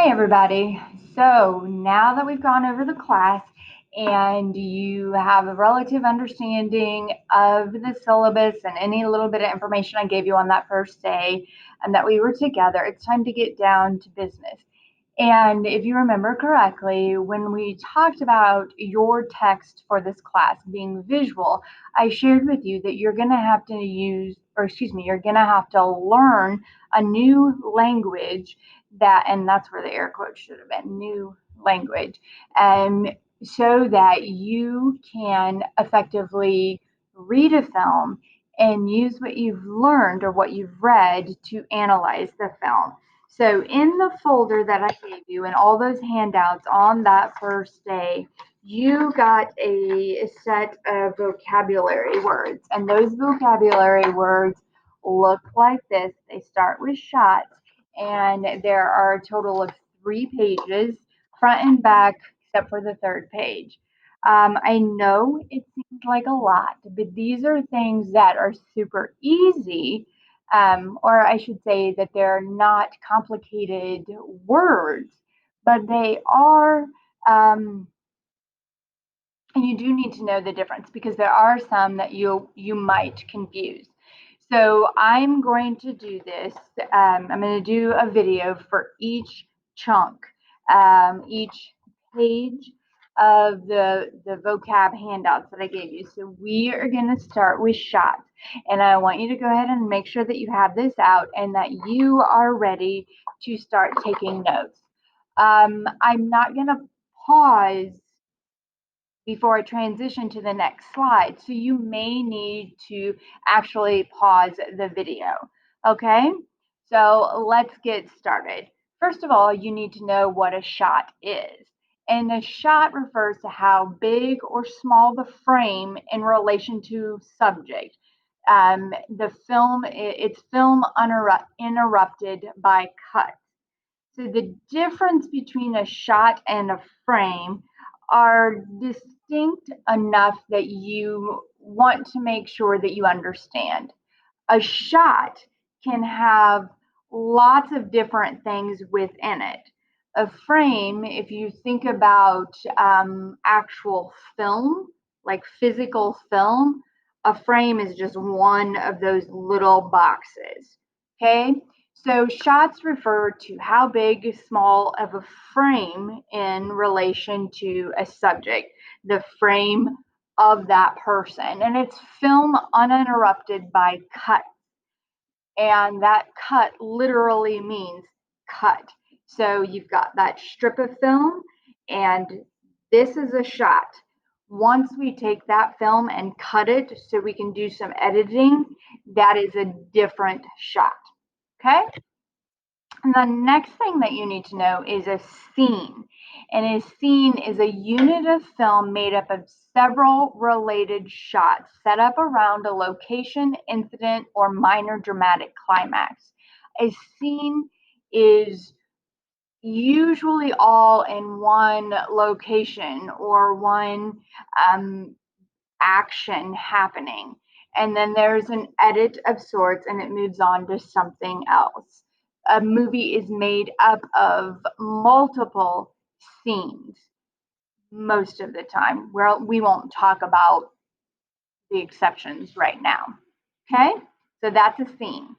Hey everybody. So now that we've gone over the class and you have a relative understanding of the syllabus and any little bit of information I gave you on that first day and that we were together, it's time to get down to business. And if you remember correctly, when we talked about your text for this class being visual, I shared with you that you're going to have to you're going to have to learn a new language and that's where the air quotes should have been, new language, so that you can effectively read a film and use what you've learned or what you've read to analyze the film. So in the folder that I gave you and all those handouts on that first day, you got a set of vocabulary words. And those vocabulary words look like this. They start with shots, and there are a total of 3 pages, front and back, except for the third page. I know it seems like a lot, but these are things that are super easy, or I should say that they're not complicated words, but they are, and you do need to know the difference because there are some that you might confuse. So I'm going to do this. I'm going to do a video for each chunk, each page of the vocab handouts that I gave you. So we are going to start with shots. And I want you to go ahead and make sure that you have this out and that you are ready to start taking notes. I'm not going to pause before I transition to the next slide. So you may need to actually pause the video. Okay, so let's get started. First of all, you need to know what a shot is. And a shot refers to how big or small the frame in relation to subject. It's film interrupted by cut. So the difference between a shot and a frame are distinct enough that you want to make sure that you understand. A shot can have lots of different things within it. A frame, if you think about actual film, like physical film, a frame is just one of those little boxes. Okay, so shots refer to how big, small of a frame in relation to a subject, the frame of that person. And it's film uninterrupted by cut. And that cut literally means cut. So you've got that strip of film, and this is a shot. Once we take that film and cut it so we can do some editing, that is a different shot. Okay? And the next thing that you need to know is a scene. And a scene is a unit of film made up of several related shots set up around a location, incident, or minor dramatic climax. A scene is usually all in one location or one action happening. And then there's an edit of sorts and it moves on to something else. A movie is made up of multiple scenes most of the time. We won't talk about the exceptions right now. Okay, so that's a scene.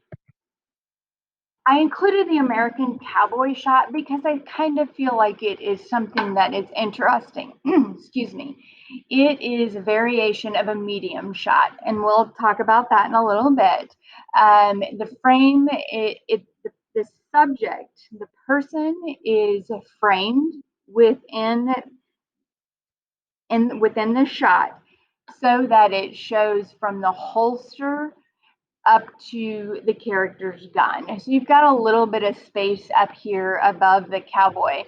I included the American cowboy shot because I kind of feel like it is something that is interesting. Excuse me. It is a variation of a medium shot, and we'll talk about that in a little bit. The frame, the subject, the person is framed within the shot so that it shows from the holster up to the character's gun. So you've got a little bit of space up here above the cowboy,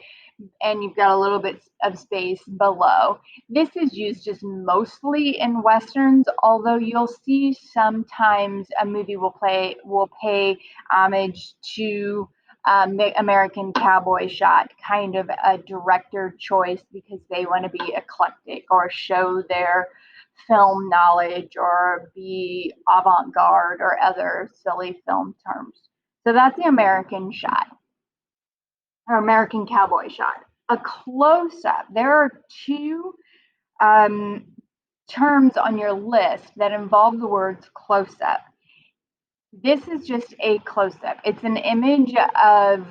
and you've got a little bit of space below. This is used just mostly in Westerns, although you'll see sometimes a movie will pay homage to the American cowboy shot, kind of a director choice because they want to be eclectic or show their film knowledge or be avant-garde or other silly film terms. So that's the American shot. or American Cowboy shot. A close-up. There are two um, terms on your list that involve the words close-up. This is just a close-up. It's an image of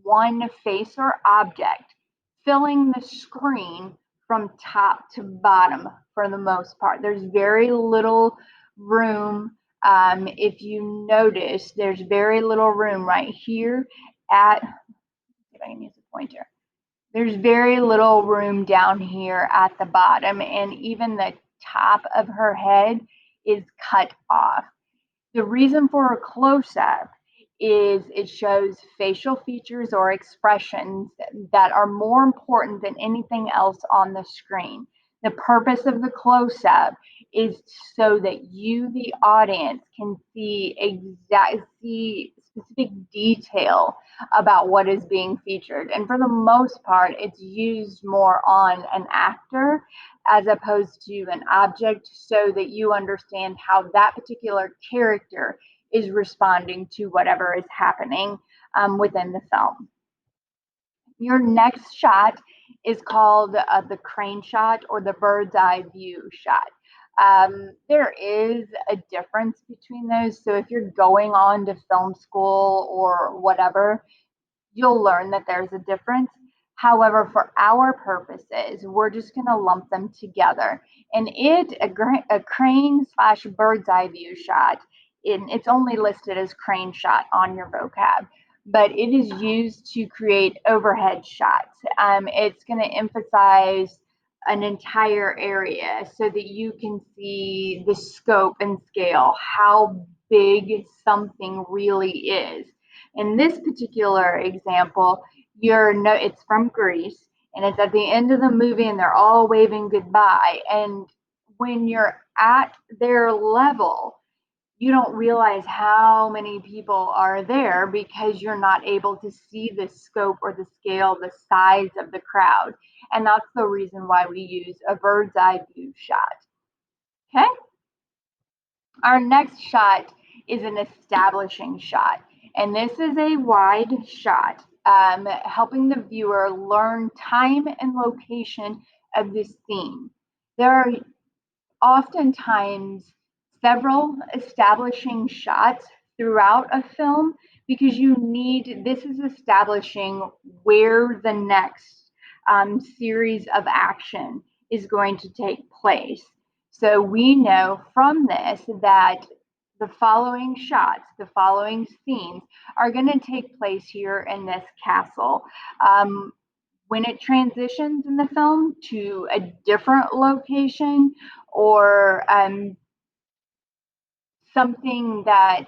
one face or object filling the screen from top to bottom for the most part. There's very little room. If you notice, there's very little room right here at, if I can use a pointer. There's very little room down here at the bottom, and even the top of her head is cut off. The reason for a close-up is it shows facial features or expressions that are more important than anything else on the screen. The purpose of the close-up is so that you, the audience, can see specific detail about what is being featured. And for the most part, it's used more on an actor as opposed to an object, so that you understand how that particular character is responding to whatever is happening within the film. Your next shot is called the crane shot or the bird's eye view shot. There is a difference between those. So if you're going on to film school or whatever, you'll learn that there's a difference. However, for our purposes, we're just going to lump them together. And a crane slash bird's eye view shot, it's only listed as crane shot on your vocab, but it is used to create overhead shots. It's going to emphasize an entire area so that you can see the scope and scale, how big something really is. In this particular example, it's from Greece, and it's at the end of the movie, and they're all waving goodbye. And when you're at their level, you don't realize how many people are there because you're not able to see the scope or the scale, the size of the crowd. And that's the reason why we use a bird's eye view shot. Okay? Our next shot is an establishing shot. And this is a wide shot, helping the viewer learn time and location of the scene. There are oftentimes several establishing shots throughout a film because this is establishing where the next series of action is going to take place. So we know from this that the following shots, the following scenes are going to take place here in this castle. When it transitions in the film to a different location or something that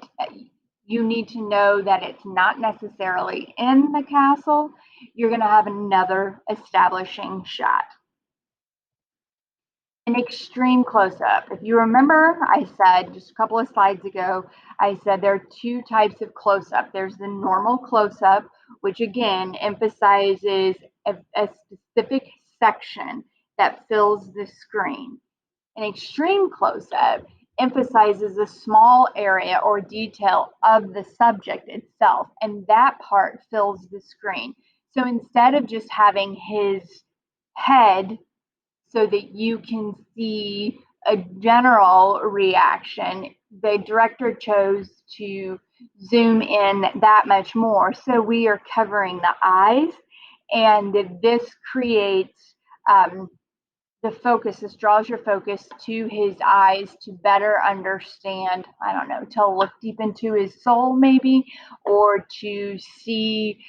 you need to know that it's not necessarily in the castle, you're going to have another establishing shot. An extreme close-up. If you remember, I said just a couple of slides ago, I said there are two types of close-up. There's the normal close-up, which again emphasizes a specific section that fills the screen. An extreme close-up emphasizes a small area or detail of the subject itself, and that part fills the screen. So instead of just having his head so that you can see a general reaction, the director chose to zoom in that much more. So we are covering the eyes, and this creates the focus. This draws your focus to his eyes to better understand, I don't know, to look deep into his soul maybe, or to see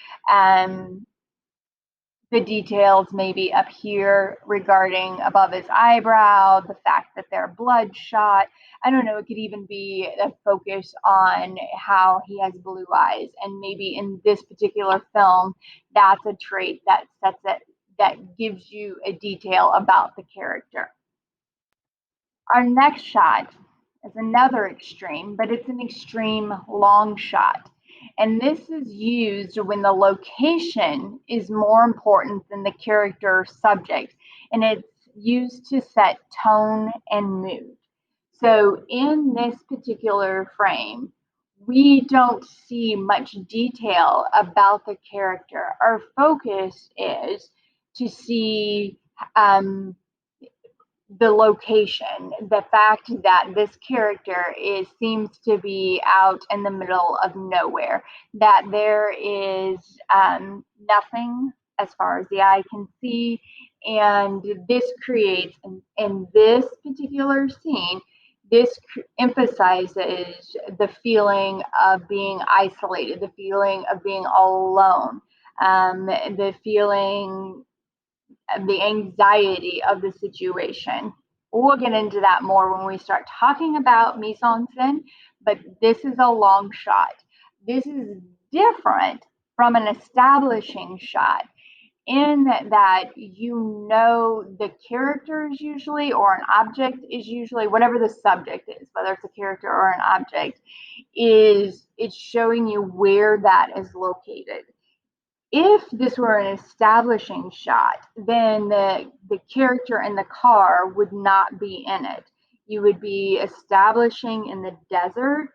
the details maybe up here regarding above his eyebrow, the fact that they're bloodshot. I don't know, it could even be a focus on how he has blue eyes. And maybe in this particular film, that's a trait that that gives you a detail about the character. Our next shot is another extreme, but it's an extreme long shot. And this is used when the location is more important than the character or subject, and it's used to set tone and mood. So in this particular frame, we don't see much detail about the character. Our focus is to see the location, the fact that this character seems to be out in the middle of nowhere, that there is nothing as far as the eye can see, and this creates, in this particular scene, this emphasizes the feeling of being isolated, the feeling of being all alone, the feeling the anxiety of the situation. We'll get into that more when we start talking about mise en scène, but this is a long shot. This is different from an establishing shot in that you know the characters usually, or an object is usually, whatever the subject is, whether it's a character or an object, is it's showing you where that is located. If this were an establishing shot, then the character in the car would not be in it. You would be establishing in the desert,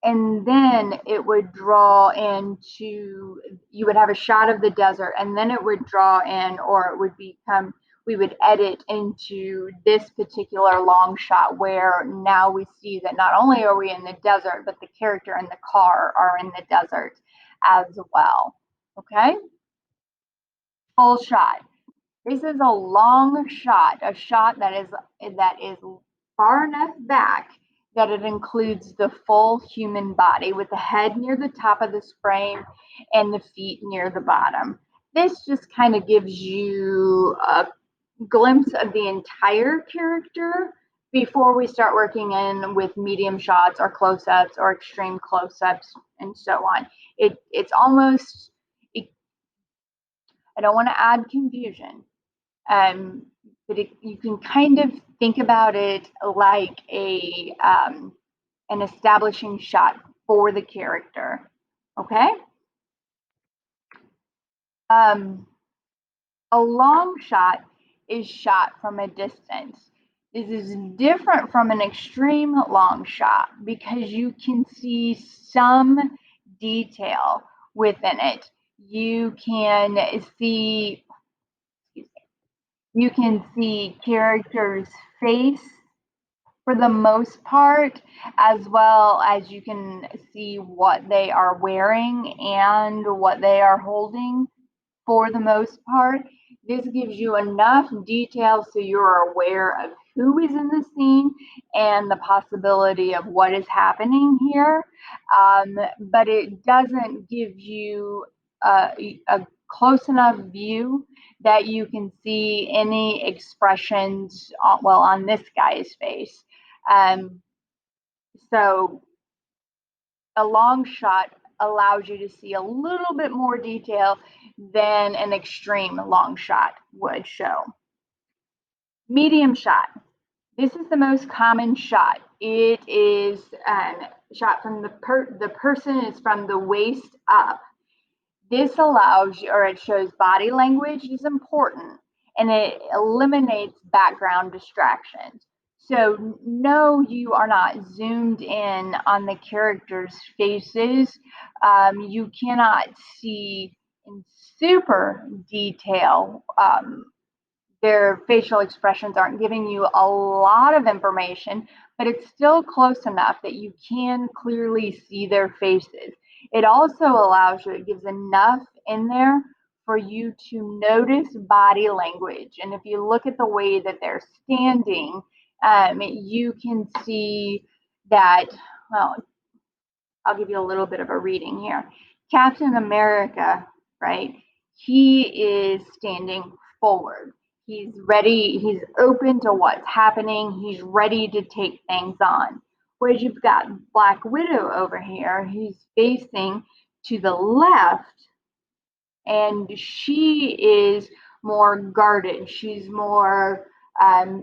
and then it would draw into, you would have a shot of the desert, and then it would draw in, or it would become, we would edit into this particular long shot where now we see that not only are we in the desert, but the character and the car are in the desert as well. Okay? Full shot. This is a long shot, a shot that is far enough back that it includes the full human body, with the head near the top of this frame and the feet near the bottom. This just kind of gives you a glimpse of the entire character before we start working in with medium shots or close-ups or extreme close-ups and so on. It's almost, I don't want to add confusion, but you can kind of think about it like an establishing shot for the character. Okay. A long shot is shot from a distance. This is different from an extreme long shot because you can see some detail within it. You can see characters' face for the most part, as well as you can see what they are wearing and what they are holding for the most part. This gives you enough detail so you're aware of who is in the scene and the possibility of what is happening here, but it doesn't give you a close enough view that you can see any expressions, on this guy's face. So a long shot allows you to see a little bit more detail than an extreme long shot would show. Medium shot. This is the most common shot. It is shot from the person is from the waist up. This allows you, or it shows body language is important, and it eliminates background distractions. So no, you are not zoomed in on the characters' faces. You cannot see in super detail. Their facial expressions aren't giving you a lot of information, but it's still close enough that you can clearly see their faces. It also allows you, it gives enough in there for you to notice body language. And if you look at the way that they're standing, you can see that, well, I'll give you a little bit of a reading here. Captain America, right? He is standing forward. He's ready, he's open to what's happening, he's ready to take things on. Whereas you've got Black Widow over here, who's facing to the left, and she is more guarded. She's more,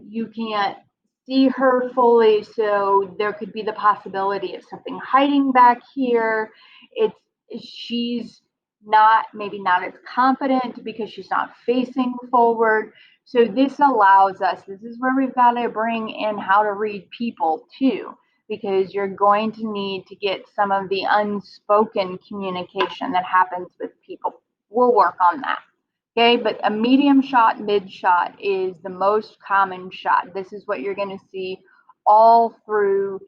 you can't see her fully, so there could be the possibility of something hiding back here. She's not, maybe not as confident because she's not facing forward. So this allows us, this is where we've got to bring in how to read people too. because you're going to need to get some of the unspoken communication that happens with people. We'll work on that. Okay, but a medium shot, mid shot is the most common shot. This is what you're going to see all through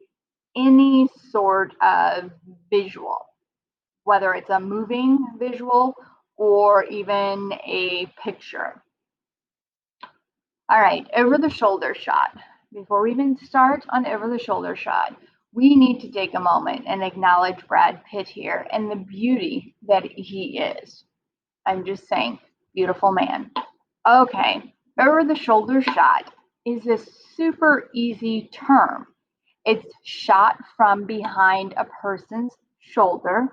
any sort of visual, whether it's a moving visual or even a picture. All right, over the shoulder shot. Before we even start on over the shoulder shot, we need to take a moment and acknowledge Brad Pitt here and the beauty that he is. I'm just saying, beautiful man. Okay, over the shoulder shot is a super easy term. It's shot from behind a person's shoulder,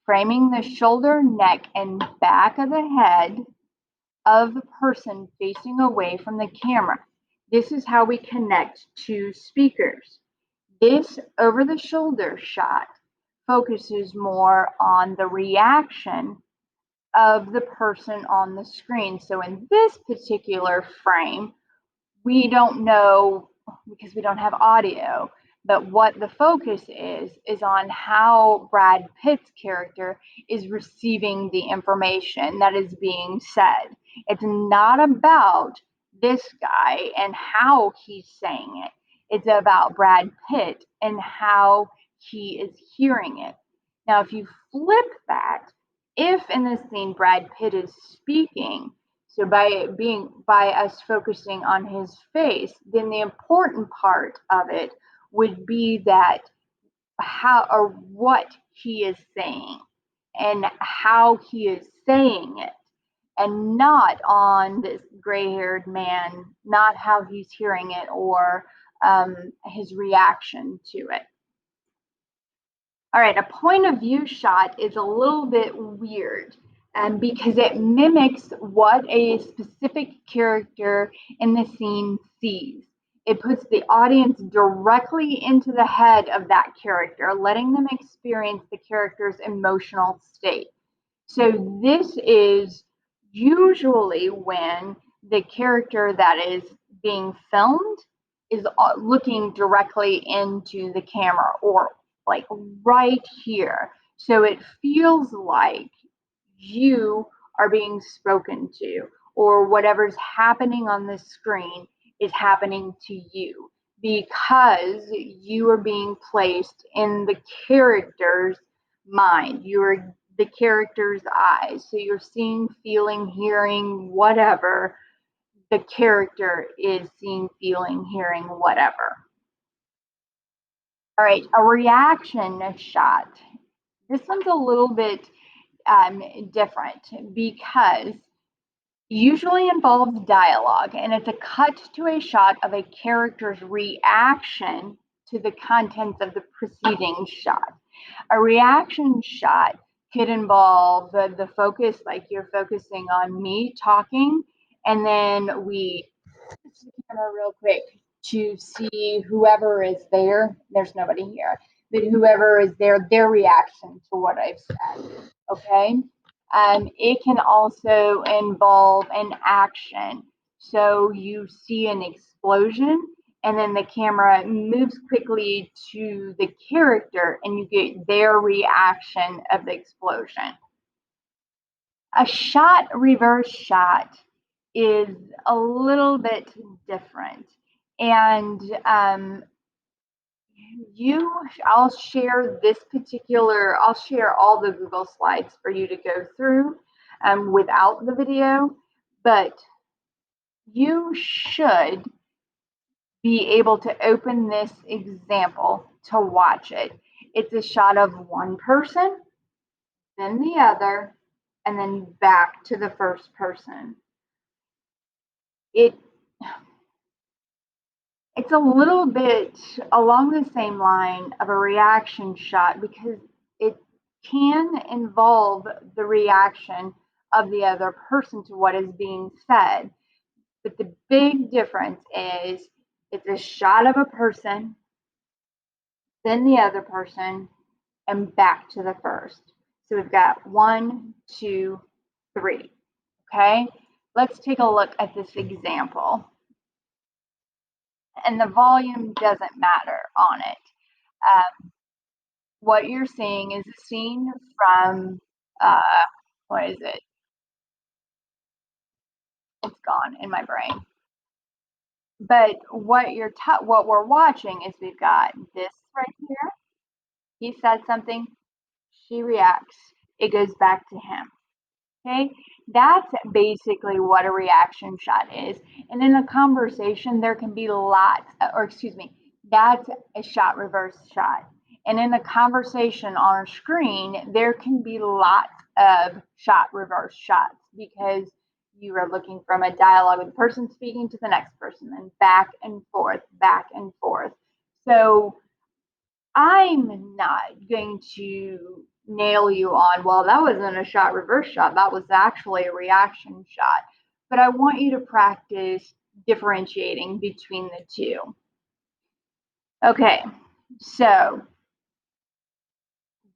framing the shoulder, neck, and back of the head of the person facing away from the camera. This is how we connect to speakers. This over the shoulder shot focuses more on the reaction of the person on the screen. So in this particular frame, we don't know because we don't have audio, but what the focus is on how Brad Pitt's character is receiving the information that is being said. It's not about this guy and how he's saying it. It's about Brad Pitt and how he is hearing it. Now, if you flip that, if in this scene Brad Pitt is speaking, so by us focusing on his face, then the important part of it would be that how or what he is saying and how he is saying it, and not on this gray-haired man, not how he's hearing it or his reaction to it. All right, a point of view shot is a little bit weird because it mimics what a specific character in the scene sees. It puts the audience directly into the head of that character, letting them experience the character's emotional state. So this is usually when the character that is being filmed is looking directly into the camera or like right here. So it feels like you are being spoken to, or whatever's happening on the screen is happening to you because you are being placed in the character's mind. You're the character's eyes. So you're seeing, feeling, hearing, whatever the character is seeing, feeling, hearing, whatever. All right, a reaction shot. This one's a little bit different because usually involves dialogue, and it's a cut to a shot of a character's reaction to the contents of the preceding shot. A reaction shot could involve the focus, like you're focusing on me talking, and then we switch the camera real quick to see whoever is there. There's nobody here, but whoever is there, their reaction to what I've said. Okay. It can also involve an action. So you see an explosion, and then the camera moves quickly to the character, and you get their reaction of the explosion. A shot, reverse shot, is a little bit different. And I'll share this particular, I'll share all the Google slides for you to go through without the video, but you should be able to open this example to watch it. It's a shot of one person, then the other, and then back to the first person. It's a little bit along the same line of a reaction shot because it can involve the reaction of the other person to what is being said. But the big difference is it's a shot of a person, then the other person, and back to the first. So we've got 1, 2, 3. Okay, let's take a look at this example. And the volume doesn't matter on it. What you're seeing is a scene from, uh, what is it? It's gone in my brain. But what we're watching is we've got this right here. He said something, she reacts, it goes back to him. Okay, that's basically what a reaction shot is. And in a conversation, there can be lots, or excuse me, that's a shot reverse shot. And in a conversation on a screen, there can be lots of shot reverse shots because you are looking from a dialogue with the person speaking to the next person and back and forth, back and forth. So I'm not going to nail you on, well, that wasn't a shot reverse shot. That was actually a reaction shot. But I want you to practice differentiating between the two. Okay, so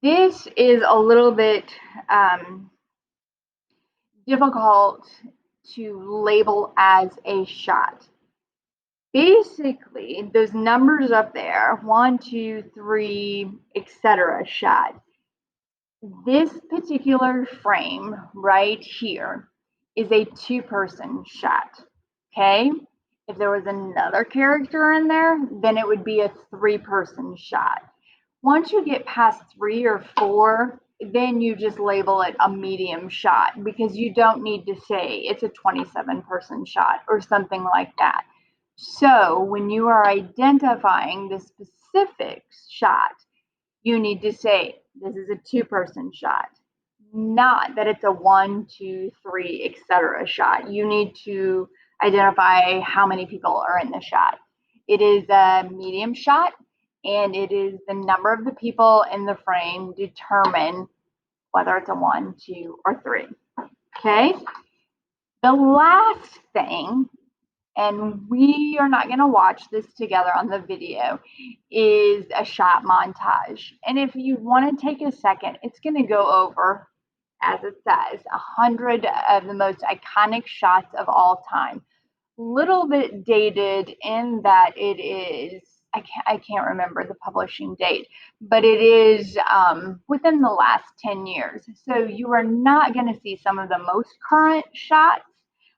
this is a little bit difficult to label as a shot. Basically, those numbers up there, 1, 2, 3, etc., shot. This particular frame right here is a two-person shot, okay? If there was another character in there, then it would be a three-person shot. Once you get past 3 or 4, then you just label it a medium shot because you don't need to say it's a 27-person shot or something like that. So when you are identifying the specific shot, you need to say this is a two-person shot, not that it's a 1, 2, 3, etc. shot. You need to identify how many people are in the shot. It is a medium shot, and it is the number of the people in the frame determine whether it's a 1, 2, or 3. Okay. The last thing, and we are not going to watch this together on the video, is a shot montage. And if you want to take a second, it's going to go over, as it says, 100 of the most iconic shots of all time. Little bit dated in that it is, I can't remember the publishing date, but it is within the last 10 years. So you are not going to see some of the most current shots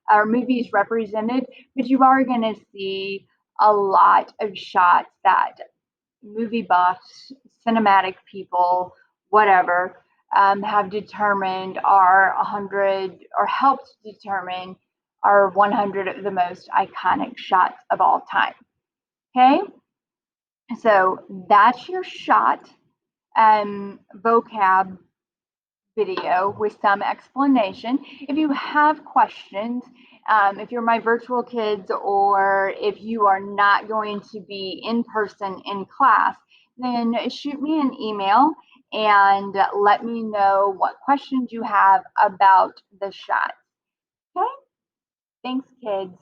or movies represented, but you are going to see a lot of shots that movie buffs, cinematic people, whatever, have determined are 100 or helped determine are 100 of the most iconic shots of all time. Okay, so that's your shot vocab video with some explanation. If you have questions, if you're my virtual kids or if you are not going to be in person in class, then shoot me an email and let me know what questions you have about the shot. Okay, thanks kids.